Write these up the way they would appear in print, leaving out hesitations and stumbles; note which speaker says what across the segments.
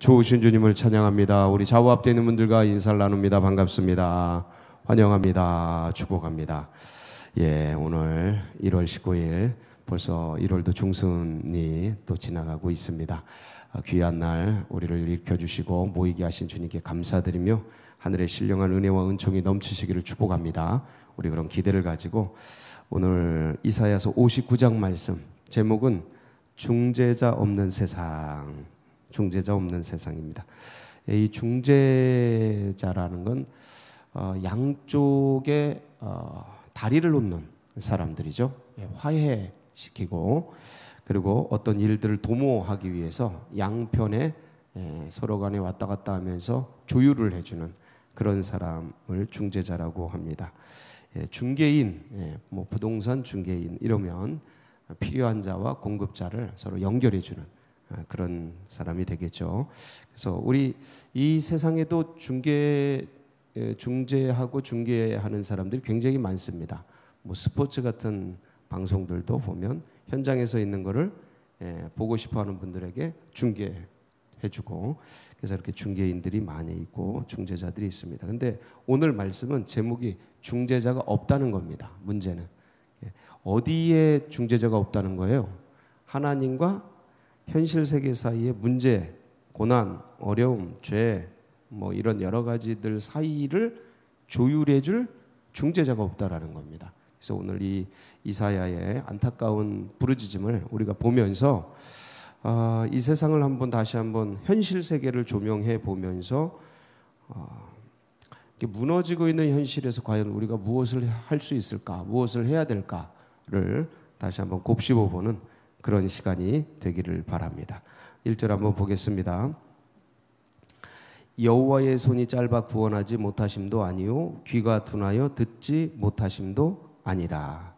Speaker 1: 좋으신 주님을 찬양합니다. 우리 좌우 앞에 있는 분들과 인사를 나눕니다. 반갑습니다. 환영합니다. 축복합니다. 오늘 1월 19일 벌써 1월도 중순이 또 지나가고 있습니다. 귀한 날 우리를 일으켜주시고 모이게 하신 주님께 감사드리며 하늘의 신령한 은혜와 은총이 넘치시기를 축복합니다. 우리 그럼 기대를 가지고 오늘 이사야서 59장 말씀, 제목은 중재자 없는 세상, 중재자 없는 세상입니다. 이 중재자라는 건 양쪽에 다리를 놓는 사람들이죠. 화해시키고 그리고 어떤 일들을 도모하기 위해서 양편에 서로 간에 왔다 갔다 하면서 조율을 해주는 그런 사람을 중재자라고 합니다. 중개인, 뭐 부동산 중개인 이러면 필요한 자와 공급자를 서로 연결해주는 그런 사람이 되겠죠. 그래서 우리 이 세상에도 중재하고 중개하는 사람들이 굉장히 많습니다. 뭐 스포츠 같은 방송들도 보면 현장에서 있는 거를 보고 싶어하는 분들에게 중개해주고, 그래서 이렇게 중개인들이 많이 있고 중재자들이 있습니다. 근데 오늘 말씀은 제목이 중재자가 없다는 겁니다. 문제는 어디에 중재자가 없다는 거예요? 하나님과 현실 세계 사이의 문제, 고난, 어려움, 죄, 뭐 이런 여러 가지들 사이를 조율해줄 중재자가 없다라는 겁니다. 그래서 오늘 이 이사야의 안타까운 부르짖음을 우리가 보면서 이 세상을 다시 한번 현실 세계를 조명해 보면서 무너지고 있는 현실에서 과연 우리가 무엇을 할 수 있을까, 무엇을 해야 될까를 다시 한번 곱씹어 보는 그런 시간이 되기를 바랍니다. 1절 한번 보겠습니다. 여호와의 손이 짧아 구원하지 못하심도 아니요 귀가 둔하여 듣지 못하심도 아니라.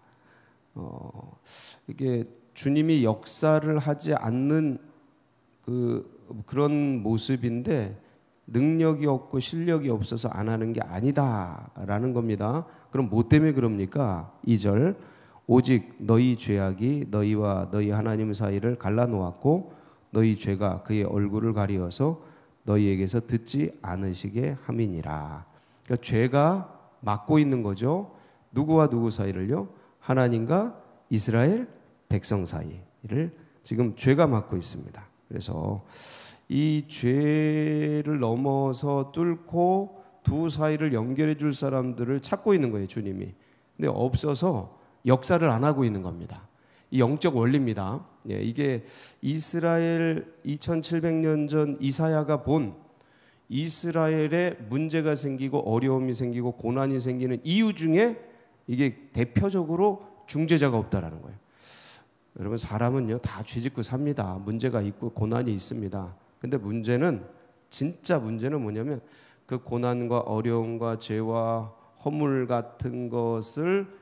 Speaker 1: 이게 주님이 역사를 하지 않는 그런 모습인데 능력이 없고 실력이 없어서 안 하는 게 아니다라는 겁니다. 그럼 뭐 때문에 그럽니까? 2절 오직 너희 죄악이 너희와 너희 하나님 사이를 갈라놓았고 너희 죄가 그의 얼굴을 가리어서 너희에게서 듣지 않으시게 함이니라. 그러니까 죄가 막고 있는 거죠. 누구와 누구 사이를요? 하나님과 이스라엘 백성 사이를 지금 죄가 막고 있습니다. 그래서 이 죄를 넘어서 뚫고 두 사이를 연결해 줄 사람들을 찾고 있는 거예요, 주님이. 근데 없어서 역사를 안 하고 있는 겁니다. 이 영적 원리입니다. 이게 이스라엘 2700년 전 이사야가 본 이스라엘에 문제가 생기고 어려움이 생기고 고난이 생기는 이유 중에 이게 대표적으로 중재자가 없다라는 거예요. 여러분, 사람은요 다 죄짓고 삽니다. 문제가 있고 고난이 있습니다. 근데 진짜 문제는 뭐냐면 그 고난과 어려움과 죄와 허물 같은 것을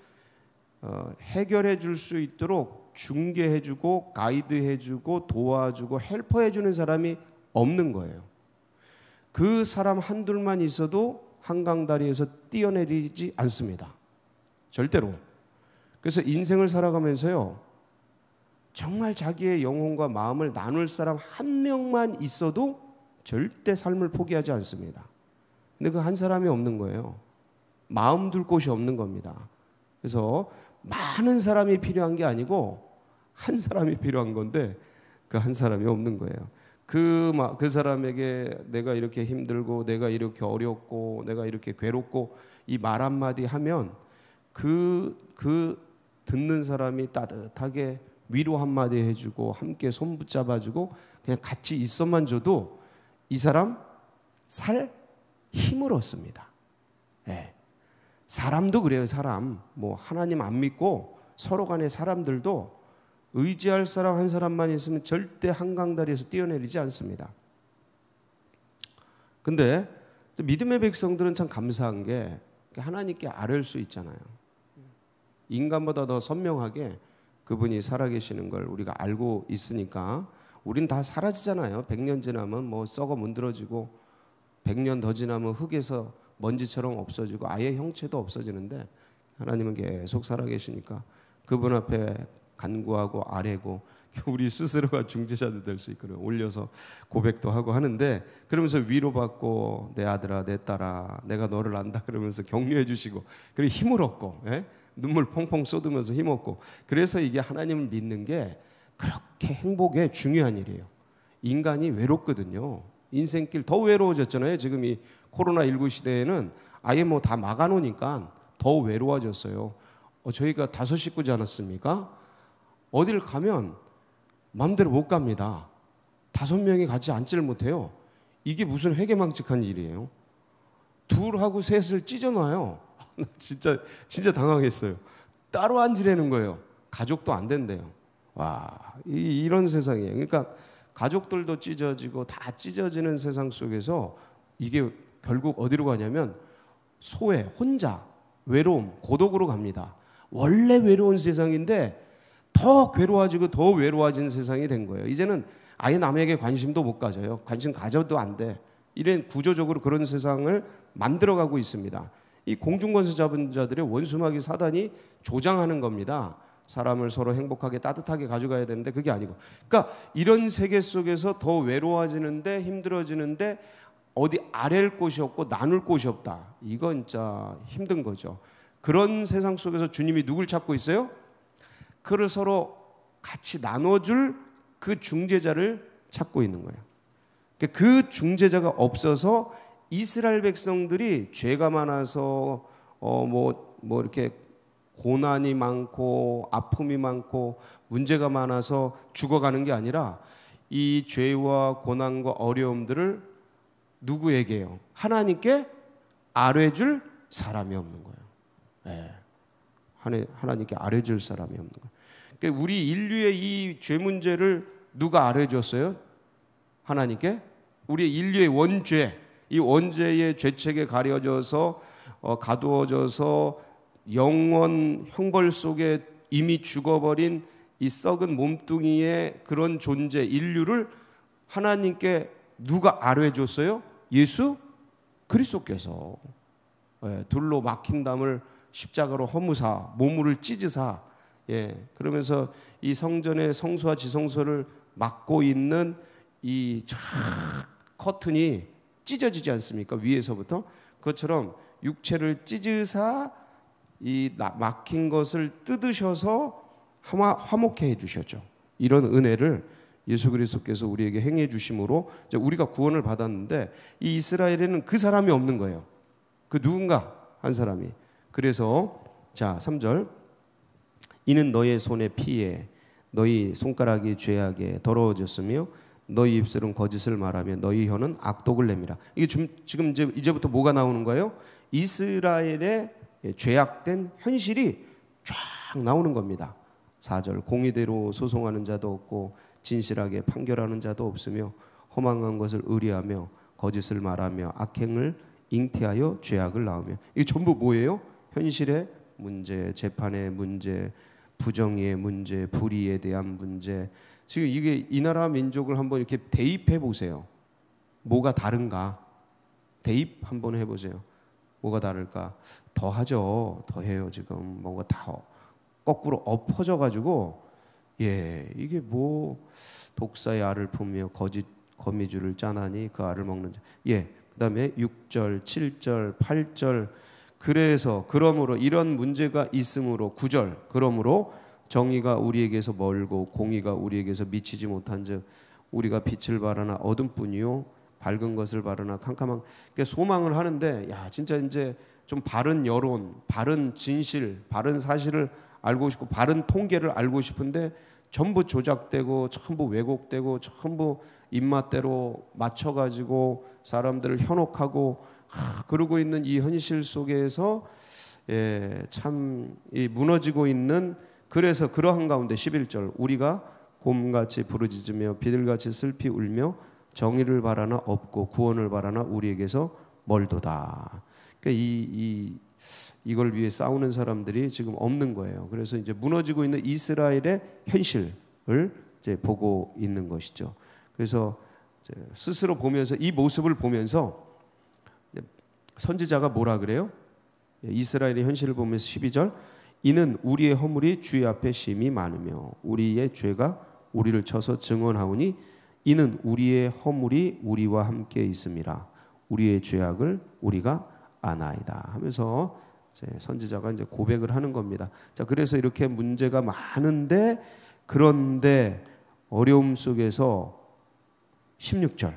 Speaker 1: 해결해 줄 수 있도록 중개해 주고 가이드해 주고 도와주고 헬퍼해 주는 사람이 없는 거예요. 그 사람 한둘만 있어도 한강다리에서 뛰어내리지 않습니다. 절대로. 그래서 인생을 살아가면서요 정말 자기의 영혼과 마음을 나눌 사람 한 명만 있어도 절대 삶을 포기하지 않습니다. 근데 그 한 사람이 없는 거예요. 마음 둘 곳이 없는 겁니다. 그래서 많은 사람이 필요한 게 아니고 한 사람이 필요한 건데 그 한 사람이 없는 거예요. 그 사람에게 내가 이렇게 힘들고 내가 이렇게 어렵고 내가 이렇게 괴롭고 이 말 한마디 하면 그 듣는 사람이 따뜻하게 위로 한마디 해주고 함께 손 붙잡아주고 그냥 같이 있어만 줘도 이 사람 살 힘을 얻습니다. 사람도 그래요. 사람 뭐 하나님 안 믿고 서로 간의 사람들도 의지할 사람 한 사람만 있으면 절대 한강다리에서 뛰어내리지 않습니다. 근데 믿음의 백성들은 참 감사한 게 하나님께 아뢰을 수 있잖아요. 인간보다 더 선명하게 그분이 살아계시는 걸 우리가 알고 있으니까 우린 다 사라지잖아요. 100년 지나면 뭐 썩어 문드러지고 100년 더 지나면 흙에서 먼지처럼 없어지고 아예 형체도 없어지는데 하나님은 계속 살아계시니까 그분 앞에 간구하고 아뢰고 우리 스스로가 중재자도 될 수 있거든요. 올려서 고백도 하고 하는데, 그러면서 위로받고 내 아들아 내 딸아 내가 너를 안다 그러면서 격려해 주시고, 그리고 힘을 얻고, 예? 눈물 펑펑 쏟으면서 힘 얻고. 그래서 이게 하나님을 믿는 게 그렇게 행복에 중요한 일이에요. 인간이 외롭거든요. 인생길 더 외로워졌잖아요. 지금 이 코로나19 시대에는 아예 뭐 다 막아놓으니까 더 외로워졌어요. 저희가 5 식구지 않았습니까? 어딜 가면 마음대로 못 갑니다. 5명이 같이 앉지를 못해요. 이게 무슨 회개망측한 일이에요. 2하고 3을 찢어놔요. 진짜 당황했어요. 따로 앉으라는 거예요. 가족도 안 된대요. 와, 이런 세상이에요. 그러니까 가족들도 찢어지고 다 찢어지는 세상 속에서 이게 결국 어디로 가냐면 소외, 혼자, 외로움, 고독으로 갑니다. 원래 외로운 세상인데 더 괴로워지고 더 외로워진 세상이 된 거예요. 이제는 아예 남에게 관심도 못 가져요. 관심 가져도 안 돼. 이런 구조적으로 그런 세상을 만들어가고 있습니다. 이 공중권세 잡은 자들의 원수마귀 사단이 조장하는 겁니다. 사람을 서로 행복하게 따뜻하게 가져가야 되는데 그게 아니고, 그러니까 이런 세계 속에서 더 외로워지는데 힘들어지는데 어디 아랠 곳이 없고 나눌 곳이 없다. 이건 진짜 힘든 거죠. 그런 세상 속에서 주님이 누굴 찾고 있어요? 그를 서로 같이 나눠줄 그 중재자를 찾고 있는 거예요. 그 중재자가 없어서 이스라엘 백성들이 죄가 많아서 뭐 이렇게 고난이 많고 아픔이 많고 문제가 많아서 죽어가는 게 아니라 이 죄와 고난과 어려움들을 누구에게요? 하나님께 아뢰줄 사람이 없는 거예요. 네. 하나님께 아뢰줄 사람이 없는 거예요. 그러니까 우리 인류의 이 죄 문제를 누가 아뢰줬어요? 하나님께. 우리 인류의 원죄, 이 원죄의 죄책에 가려져서 가두어져서 영원 형벌 속에 이미 죽어버린 이 썩은 몸뚱이의 그런 존재 인류를 하나님께 누가 아뢰줬어요? 예수 그리스도께서. 둘로 막힌 담을 십자가로 허무사 몸을 찢으사, 그러면서 이 성전의 성소와 지성소를 막고 있는 이 커튼이 찢어지지 않습니까? 위에서부터. 그것처럼 육체를 찢으사 이 막힌 것을 뜯으셔서 화목해 해주셨죠. 이런 은혜를 예수 그리스도께서 우리에게 행해 주심으로 우리가 구원을 받았는데, 이 이스라엘에는 그 사람이 없는 거예요. 그 누군가 한 사람이. 그래서 자 3절, 이는 너의 손에 피해 너희 손가락이 죄악에 더러워졌으며 너희 입술은 거짓을 말하며 너희 혀는 악독을 내밀어. 이게 지금 이제부터 뭐가 나오는 거예요? 이스라엘의 죄악된 현실이 쫙 나오는 겁니다. 4절, 공의대로 소송하는 자도 없고 진실하게 판결하는 자도 없으며 허망한 것을 의뢰하며 거짓을 말하며 악행을 잉태하여 죄악을 낳으며. 이게 전부 뭐예요? 현실의 문제, 재판의 문제, 부정의의 문제, 불의에 대한 문제. 지금 이게 이 나라 민족을 한번 이렇게 대입해 보세요. 뭐가 다른가? 대입 한번 해보세요. 뭐가 다를까? 더 하죠. 더 해요. 지금 뭔가 다 거꾸로 엎어져 가지고, 이게 뭐 독사의 알을 품며 거짓 거미줄을 짜나니 그 알을 먹는 자. 그다음에 6절, 7절, 8절. 그래서 그러므로 이런 문제가 있으므로 9절, 그러므로 정의가 우리에게서 멀고 공의가 우리에게서 미치지 못한즉 우리가 빛을 바라나 어둠뿐이요 밝은 것을 바라나 캄캄한. 그러니까 소망을 하는데, 진짜 이제 좀 바른 여론, 바른 진실, 바른 사실을 알고 싶고 바른 통계를 알고 싶은데 전부 조작되고 전부 왜곡되고 전부 입맛대로 맞춰가지고 사람들을 현혹하고 그러고 있는 이 현실 속에서 참 무너지고 있는. 그래서 그러한 가운데 11절, 우리가 곰같이 부르짖으며 비둘같이 슬피 울며 정의를 바라나 없고 구원을 바라나 우리에게서 멀도다. 그러니까 이걸 위해 싸우는 사람들이 지금 없는 거예요. 그래서 이제 무너지고 있는 이스라엘의 현실을 이제 보고 있는 것이죠. 그래서 스스로 보면서 이 모습을 보면서 선지자가 뭐라 그래요? 이스라엘의 현실을 보면서 12절, 이는 우리의 허물이 주의 앞에 심히 많으며 우리의 죄가 우리를 쳐서 증언하오니 이는 우리의 허물이 우리와 함께 있음이라. 우리의 죄악을 우리가 아나이다 하면서 이제 선지자가 이제 고백을 하는 겁니다. 자, 그래서 이렇게 문제가 많은데, 그런데 어려움 속에서 16절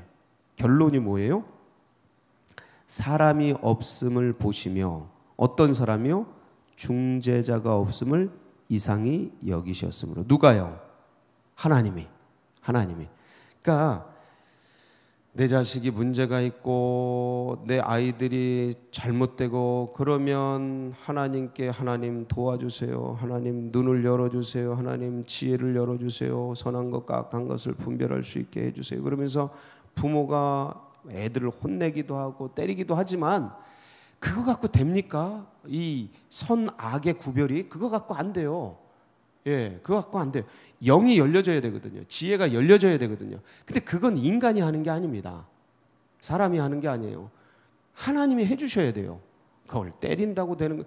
Speaker 1: 결론이 뭐예요? 사람이 없음을 보시며, 어떤 사람이요? 중재자가 없음을 이상히 여기셨으므로. 누가요? 하나님이. 그러니까 내 자식이 문제가 있고 내 아이들이 잘못되고 그러면 하나님께, 하나님 도와주세요, 하나님 눈을 열어주세요, 하나님 지혜를 열어주세요, 선한 것과 악한 것을 분별할 수 있게 해주세요. 그러면서 부모가 애들을 혼내기도 하고 때리기도 하지만 그거 갖고 됩니까? 이 선악의 구별이 그거 갖고 안 돼요. 예, 그거 갖고 안 돼요. 영이 열려져야 되거든요. 지혜가 열려져야 되거든요. 근데 그건 인간이 하는 게 아닙니다. 사람이 하는 게 아니에요. 하나님이 해주셔야 돼요. 그걸 때린다고 되는 거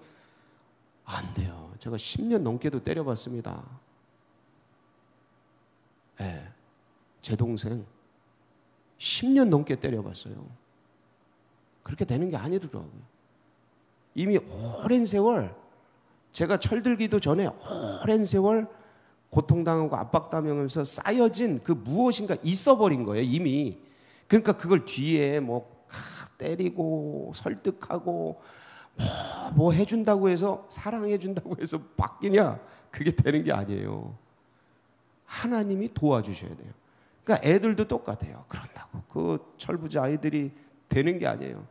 Speaker 1: 안 돼요. 제가 10년 넘게도 때려봤습니다. 예, 제 동생 10년 넘게 때려봤어요. 그렇게 되는 게 아니더라고요. 이미 오랜 세월, 제가 철들기도 전에 오랜 세월 고통당하고 압박당하면서 쌓여진 그 무엇인가 있어버린 거예요, 이미. 그러니까 그걸 뒤에 뭐 때리고 설득하고 뭐 해준다고 해서, 사랑해준다고 해서 바뀌냐? 그게 되는 게 아니에요. 하나님이 도와주셔야 돼요. 그러니까 애들도 똑같아요. 그런다고 그 철부지 아이들이 되는 게 아니에요.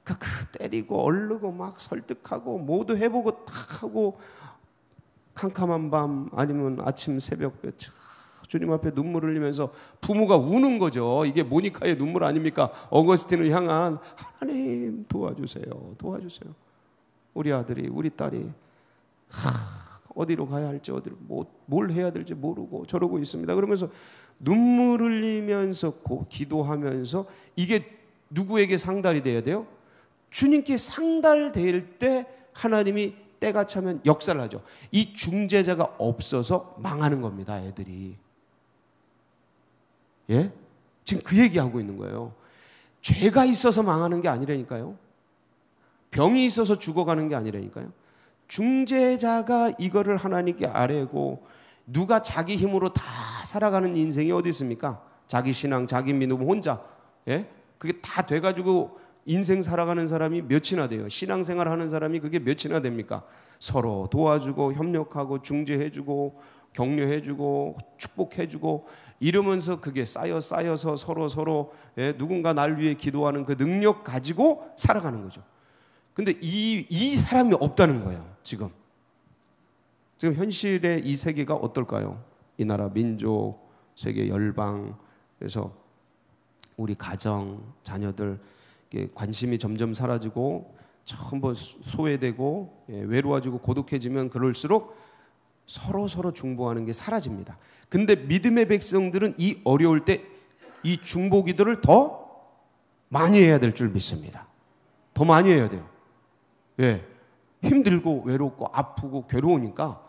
Speaker 1: 그 때리고 얼르고 막 설득하고 모두 해보고 딱 하고 캄캄한 밤 아니면 아침 새벽에 주님 앞에 눈물 흘리면서 부모가 우는 거죠. 이게 모니카의 눈물 아닙니까? 어거스틴을 향한 하나님 도와주세요, 도와주세요. 우리 아들이, 우리 딸이 어디로 가야 할지, 어디로 뭘 해야 될지 모르고 저러고 있습니다. 그러면서 눈물 흘리면서 기도하면서, 이게 누구에게 상달이 돼야 돼요? 주님께 상달될 때 하나님이 때가 차면 역사를 하죠. 이 중재자가 없어서 망하는 겁니다, 애들이. 예? 지금 그 얘기하고 있는 거예요. 죄가 있어서 망하는 게 아니라니까요. 병이 있어서 죽어가는 게 아니라니까요. 중재자가 이거를 하나님께 아뢰고, 누가 자기 힘으로 다 살아가는 인생이 어디 있습니까? 자기 신앙, 자기 믿음 혼자, 예? 그게 다 돼가지고 인생 살아가는 사람이 몇이나 돼요? 신앙생활 하는 사람이 그게 몇이나 됩니까? 서로 도와주고 협력하고 중재해주고 격려해주고 축복해주고 이러면서 그게 쌓여서 서로 누군가 날 위해 기도하는 그 능력 가지고 살아가는 거죠. 근데 이 사람이 없다는 거예요. 지금 현실의 이 세계가 어떨까요? 이 나라 민족, 세계 열방, 그래서 우리 가정, 자녀들 관심이 점점 사라지고 전부 소외되고 외로워지고 고독해지면 그럴수록 서로 중보하는 게 사라집니다. 근데 믿음의 백성들은 이 어려울 때 이 중보 기도를 더 많이 해야 될 줄 믿습니다. 더 많이 해야 돼요. 예, 힘들고 외롭고 아프고 괴로우니까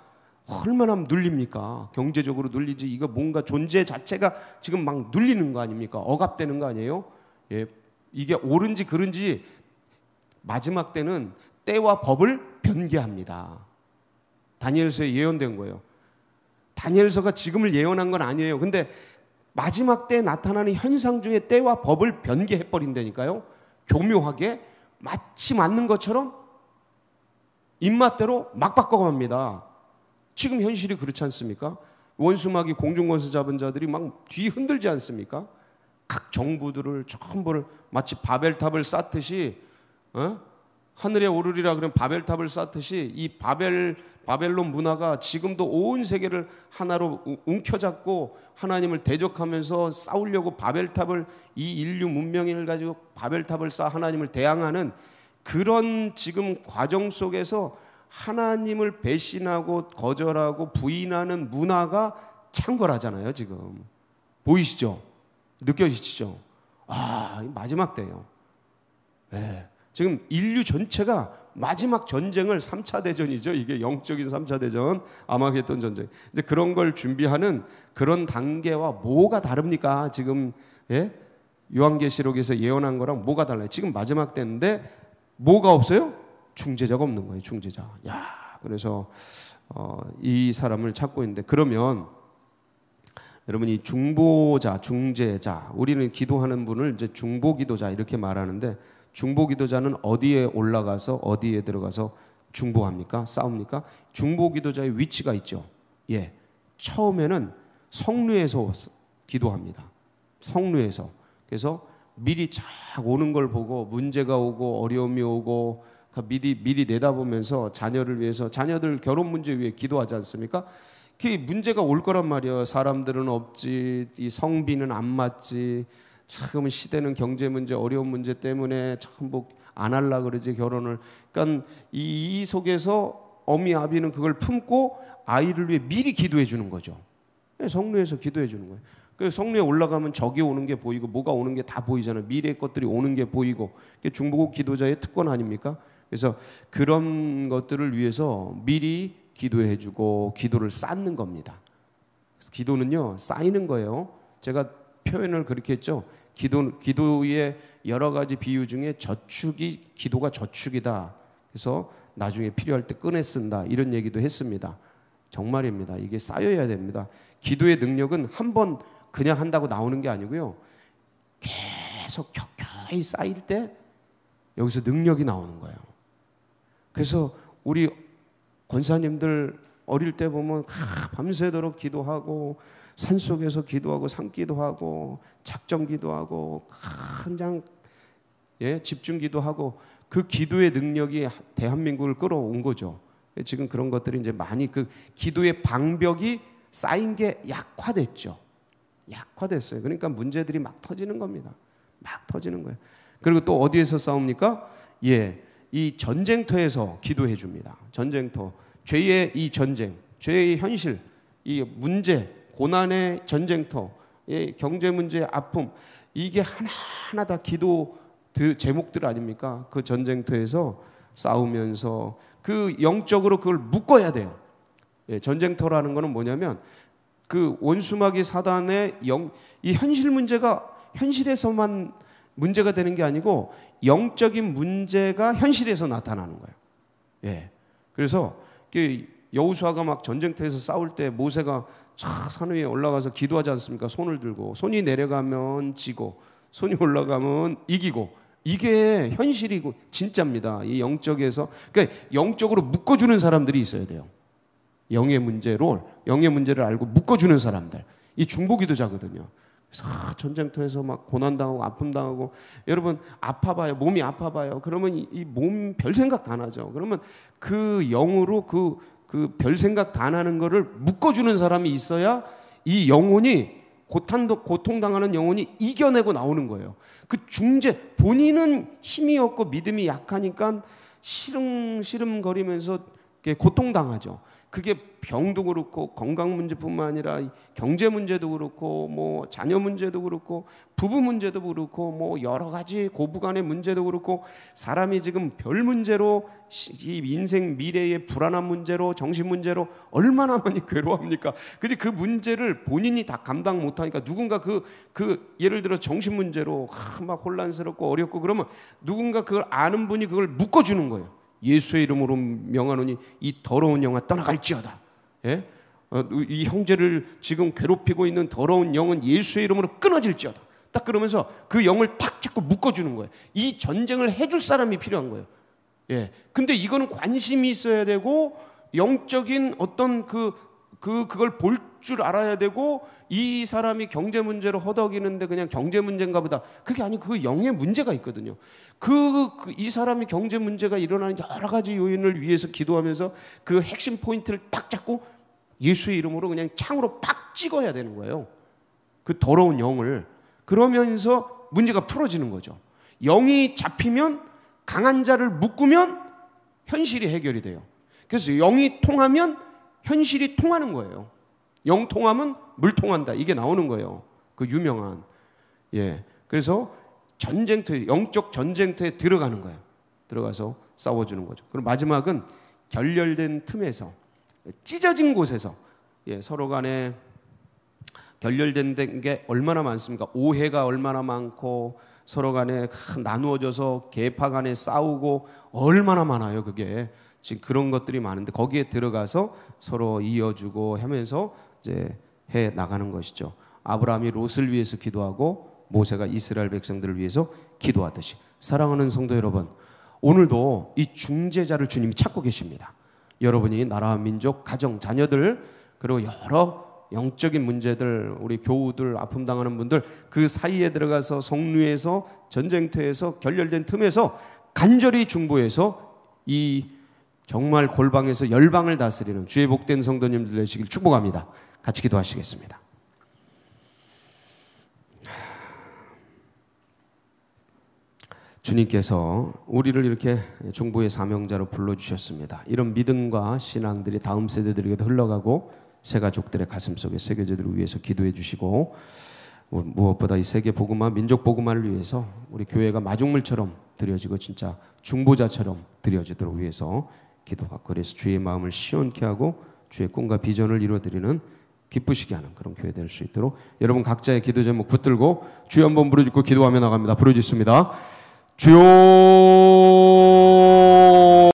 Speaker 1: 얼마나 눌립니까? 경제적으로 눌리지. 이거 뭔가 존재 자체가 지금 막 눌리는 거 아닙니까? 억압되는 거 아니에요? 예, 이게 옳은지 그른지 마지막 때는 때와 법을 변개합니다. 다니엘서에 예언된 거예요. 다니엘서가 지금을 예언한 건 아니에요. 근데 마지막 때에 나타나는 현상 중에 때와 법을 변개해버린다니까요. 교묘하게 마치 맞는 것처럼 입맛대로 막 바꿔갑니다. 지금 현실이 그렇지 않습니까? 원수마귀 공중권세 잡은 자들이 막 뒤 흔들지 않습니까? 각 정부들을 전부를 마치 바벨탑을 쌓듯이, 하늘에 오르리라 그러면 바벨탑을 쌓듯이 이 바벨론 문화가 지금도 온 세계를 하나로 움켜잡고 하나님을 대적하면서 싸우려고 바벨탑을, 이 인류 문명을 가지고 바벨탑을 쌓아 하나님을 대항하는 그런 지금 과정 속에서 하나님을 배신하고 거절하고 부인하는 문화가 창궐하잖아요. 지금 보이시죠? 느껴지시죠? 마지막 때예요. 네. 지금 인류 전체가 마지막 전쟁을 3차 대전이죠. 이게 영적인 3차 대전, 아마겟돈 전쟁. 이제 그런 걸 준비하는 그런 단계와 뭐가 다릅니까? 지금 예? 요한계시록에서 예언한 거랑 뭐가 달라요? 지금 마지막 때인데 뭐가 없어요? 중재자가 없는 거예요. 중재자. 야, 그래서 이 사람을 찾고 있는데, 그러면 여러분, 이 중보자, 중재자, 우리는 기도하는 분을 이제 중보기도자 이렇게 말하는데, 중보기도자는 어디에 올라가서 어디에 들어가서 중보합니까? 싸웁니까? 중보기도자의 위치가 있죠. 예, 처음에는 성루에서 기도합니다. 성루에서. 그래서 미리 쫙 오는 걸 보고 문제가 오고 어려움이 오고 미리 내다보면서 자녀를 위해서, 자녀들 결혼 문제 위해 기도하지 않습니까? 그 문제가 올 거란 말이에요. 사람들은 없지, 이 성비는 안 맞지, 참 시대는 경제 문제, 어려운 문제 때문에 참 뭐 안 하려 그러지 결혼을. 그러니까 이 속에서 어미 아비는 그걸 품고 아이를 위해 미리 기도해 주는 거죠. 성루에서 기도해 주는 거예요. 그 성루에 올라가면 적이 오는 게 보이고 뭐가 오는 게 다 보이잖아요. 미래의 것들이 오는 게 보이고. 그게 중보국 기도자의 특권 아닙니까? 그래서 그런 것들을 위해서 미리 기도해 주고 기도를 쌓는 겁니다. 그래서 기도는요, 쌓이는 거예요. 제가 표현을 그렇게 했죠. 기도의 여러 가지 비유 중에 기도가 저축이다. 그래서 나중에 필요할 때 꺼내 쓴다. 이런 얘기도 했습니다. 정말입니다. 이게 쌓여야 됩니다. 기도의 능력은 한 번 그냥 한다고 나오는 게 아니고요. 계속 켜켜이 쌓일 때 여기서 능력이 나오는 거예요. 그래서 우리 권사님들 어릴 때 보면 밤새도록 기도하고 산속에서 기도하고 산기도하고 작정 기도하고 그냥 집중 기도하고, 그 기도의 능력이 대한민국을 끌어온 거죠. 지금 그런 것들이 이제 많이 그 기도의 방벽이 쌓인 게 약화됐죠. 약화됐어요. 그러니까 문제들이 막 터지는 겁니다. 막 터지는 거예요. 그리고 또 어디에서 싸웁니까? 예, 이 전쟁터에서 기도해 줍니다. 전쟁터, 죄의 이 전쟁, 죄의 현실, 이 문제, 고난의 전쟁터, 예, 경제 문제, 아픔, 이게 하나하나 다 기도 제목들 아닙니까? 그 전쟁터에서 싸우면서 그 영적으로 그걸 묶어야 돼요. 예, 전쟁터라는 거는 뭐냐면 그 원수마귀 사단의 이 현실 문제가 현실에서만 문제가 되는 게 아니고 영적인 문제가 현실에서 나타나는 거예요. 예. 그래서 여호수아가 막 전쟁터에서 싸울 때 모세가 산 위에 올라가서 기도하지 않습니까? 손을 들고 손이 내려가면 지고 손이 올라가면 이기고, 이게 현실이고 진짜입니다. 이 영적에서, 그러니까 영적으로 묶어주는 사람들이 있어야 돼요. 영의 문제를 알고 묶어주는 사람들, 이 중보기도자거든요. 그래서 전쟁터에서 막 고난당하고 아픔당하고, 여러분 아파봐요, 몸이 아파봐요. 그러면 이 몸 별 생각 다 나죠. 그러면 그 영으로 그 별 생각 다 나는 거를 묶어주는 사람이 있어야 이 영혼이 고통당하는 영혼이 이겨내고 나오는 거예요. 그 중재, 본인은 힘이 없고 믿음이 약하니까 시름시름거리면서 고통당하죠. 그게 병도 그렇고 건강 문제뿐만 아니라 경제 문제도 그렇고 뭐 자녀 문제도 그렇고 부부 문제도 그렇고 뭐 여러 가지 고부간의 문제도 그렇고, 사람이 지금 별 문제로 이 인생 미래의 불안한 문제로 정신 문제로 얼마나 많이 괴로워합니까? 근데 그 문제를 본인이 다 감당 못하니까 누군가 예를 들어 정신 문제로 막 혼란스럽고 어렵고 그러면 누군가 그걸 아는 분이 그걸 묶어주는 거예요. 예수의 이름으로 명하노니 이 더러운 영아 떠나갈지어다. 예? 이 형제를 지금 괴롭히고 있는 더러운 영은 예수의 이름으로 끊어질지어다. 딱 그러면서 그 영을 탁 잡고 묶어주는 거예요. 이 전쟁을 해줄 사람이 필요한 거예요. 예. 근데 이거는 관심이 있어야 되고 영적인 어떤 그걸 볼 줄 알아야 되고, 이 사람이 경제 문제로 허덕이는데 그냥 경제 문제인가 보다, 그게 아니고 그 영의 문제가 있거든요. 이 사람이 경제 문제가 일어나는 여러 가지 요인을 위해서 기도하면서 그 핵심 포인트를 딱 잡고 예수의 이름으로 그냥 창으로 팍 찍어야 되는 거예요. 그 더러운 영을. 그러면서 문제가 풀어지는 거죠. 영이 잡히면, 강한 자를 묶으면 현실이 해결이 돼요. 그래서 영이 통하면 현실이 통하는 거예요. 영 통하면 물 통한다. 이게 나오는 거예요. 그 유명한. 예. 그래서 영적 전쟁터에 들어가는 거예요. 들어가서 싸워주는 거죠. 그럼 마지막은 결렬된 틈에서, 찢어진 곳에서, 서로 간에 결렬된 게 얼마나 많습니까? 오해가 얼마나 많고 서로 간에 나누어져서 계파 간에 싸우고 얼마나 많아요. 그게 지금 그런 것들이 많은데 거기에 들어가서 서로 이어주고 하면서 이제 해 나가는 것이죠. 아브라함이 롯을 위해서 기도하고 모세가 이스라엘 백성들을 위해서 기도하듯이, 사랑하는 성도 여러분, 오늘도 이 중재자를 주님이 찾고 계십니다. 여러분이 나라와 민족, 가정, 자녀들, 그리고 여러 영적인 문제들, 우리 교우들, 아픔 당하는 분들, 그 사이에 들어가서 성루에서, 전쟁터에서, 결렬된 틈에서 간절히 중보해서 이 정말 골방에서 열방을 다스리는 주의 복된 성도님들 되시길 축복합니다. 같이 기도하시겠습니다. 주님께서 우리를 이렇게 중보의 사명자로 불러주셨습니다. 이런 믿음과 신앙들이 다음 세대들에게도 흘러가고 새 가족들의 가슴속에 새겨지도록 위해서 기도해 주시고, 무엇보다 이 세계 복음화, 민족 복음화를 위해서 우리 교회가 마중물처럼 드려지고 진짜 중보자처럼 드려지도록 위해서 기도하고, 그래서 주의 마음을 시원케 하고 주의 꿈과 비전을 이루어드리는 기쁘시게 하는 그런 교회 될 수 있도록 여러분 각자의 기도 제목 붙들고 주여 한번 부르짖고 기도하며 나갑니다. 부르짖습니다. 주여